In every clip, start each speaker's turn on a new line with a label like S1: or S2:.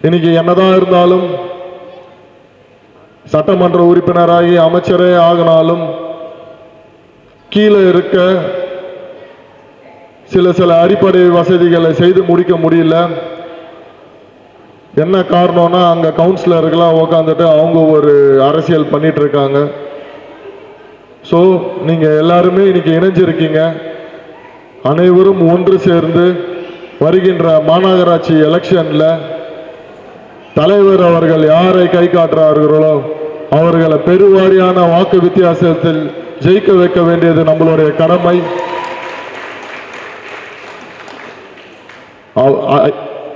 S1: இன்னைக்கு என்னதான் இருந்தாலும் சட்டமன்ற உறுப்பினராகி அமைச்சரே ஆகினாலும் கீழே இருக்க சில அடிப்படை வசதிகளை செய்து முடிக்க முடியல. என்ன காரணம்னா அங்க கவுன்சிலர்கள்லாம் உட்காந்துட்டு அவங்க ஒரு அரசியல் பண்ணிட்டு இருக்காங்க. ஸோ நீங்க எல்லாருமே இன்னைக்கு இணைஞ்சிருக்கீங்க. அனைவரும் ஒன்று சேர்ந்து வருகின்ற மாநகராட்சி எலெக்ஷன்ல தலைவர் அவர்கள் யாரை கை காட்டுறார்களோ அவர்களை பெருவாரியான வாக்கு வித்தியாசத்தில் ஜெயிக்க வைக்க வேண்டியது நம்மளுடைய கடமை.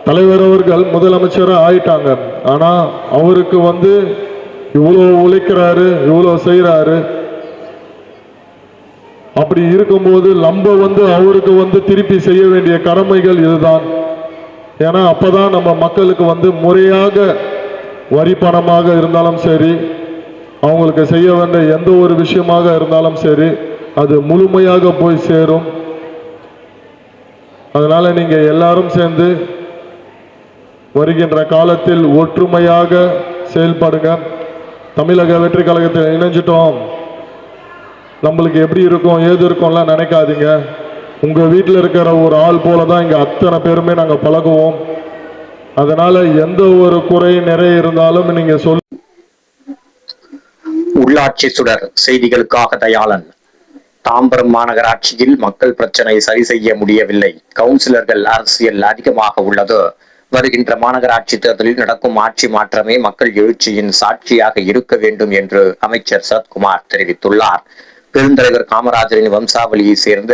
S1: தலைவர் அவர்கள் முதலமைச்சராக ஆயிட்டாங்க. ஆனா அவருக்கு இவ்வளோ உழைக்கிறாரு, இவ்வளோ செய்யறாரு. அப்படி இருக்கும்போது நம்ம அவருக்கு திருப்பி செய்ய வேண்டிய கடமைகள் இதுதான். ஏன்னா அப்பதான் நம்ம மக்களுக்கு முறையாக வரி பணமாக இருந்தாலும் சரி, அவங்களுக்கு செய்ய வேண்டிய எந்த ஒரு விஷயமாக இருந்தாலும் சரி, அது முழுமையாக போய் சேரும். அதனால நீங்க எல்லாரும் சேர்ந்து வருகின்ற காலத்தில் ஒற்றுமையாக செயல்படுங்க. தமிழக வெற்றி கழகத்தில் இணைஞ்சிட்டோம், நம்மளுக்கு எப்படி இருக்கும் ஏது இருக்கும்லாம் நினைக்காதீங்க. உங்க வீட்டில் இருக்கிற ஒரு ஆள் போலதான் இங்க அத்தனை பேருமே நாங்க பழகுவோம். அதனால எந்த ஒரு குறை நிறை இருந்தாலும் நீங்க சொல்.
S2: உள்ளாட்சி சுடர் செய்திகளுக்காக தயாளன். தாம்பரம் மாநகராட்சியில் மக்கள் பிரச்சனை சரி செய்ய முடியவில்லை. கவுன்சிலர்கள் அரசியல் அதிகமாக உள்ளது. வருகின்ற மாநகராட்சி தேர்தலில் நடக்கும் ஆட்சி மாற்றமே மக்கள் எழுச்சியின் சாட்சியாக இருக்க வேண்டும் என்று அமைச்சர் சரத்குமார் தெரிவித்துள்ளார். பெருந்தலைவர் காமராஜரின் வம்சாவளியை சேர்ந்த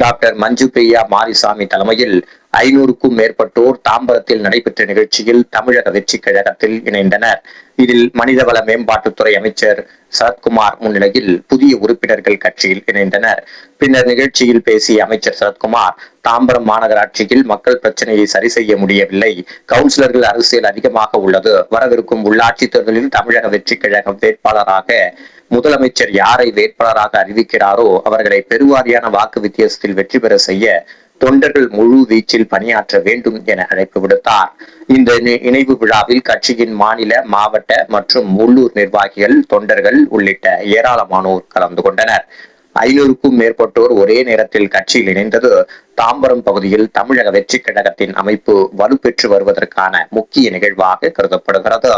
S2: டாக்டர் மஞ்சு பிரியா மாரிசாமி தலைமையில் 500க்கும் மேற்பட்டோர் தாம்பரத்தில் நடைபெற்ற நிகழ்ச்சியில் தமிழக வெற்றி கழகத்தில் இணைந்தனர். இதில் மனிதவள மேம்பாட்டுத்துறை அமைச்சர் சரத்குமார் முன்னிலையில் புதிய உறுப்பினர்கள் கட்சியில் இணைந்தனர். பின்னர் நிகழ்ச்சியில் பேசிய அமைச்சர் சரத்குமார், தாம்பரம் மாநகராட்சியில் மக்கள் பிரச்சனையை சரி செய்ய முடியவில்லை. கவுன்சிலர்கள் அரசியல் அதிகமாக உள்ளது. வரவிருக்கும் உள்ளாட்சி தேர்தலில் தமிழக வெற்றி கழகம் வேட்பாளராக முதலமைச்சர் யாரை வேட்பாளராக அறிவிக்கிறாரோ அவர்களை பெருவாரியான வாக்கு வித்தியாசத்தில் வெற்றி பெற செய்ய தொண்டர்கள் முழு வீச்சில் பணியாற்ற வேண்டும் என அழைப்பு விடுத்தார். இந்த இணைவு விழாவில் கட்சியின் மாநில, மாவட்ட மற்றும் உள்ளூர் நிர்வாகிகள், தொண்டர்கள் உள்ளிட்ட ஏராளமானோர் கலந்து கொண்டனர். 500க்கும் மேற்பட்டோர் ஒரே நேரத்தில் கட்சியில் இணைந்தது தாம்பரம் பகுதியில் தமிழக வெற்றி கழகத்தின் அமைப்பு வலுப்பெற்று வருவதற்கான முக்கிய நிகழ்வாக கருதப்படுகிறது.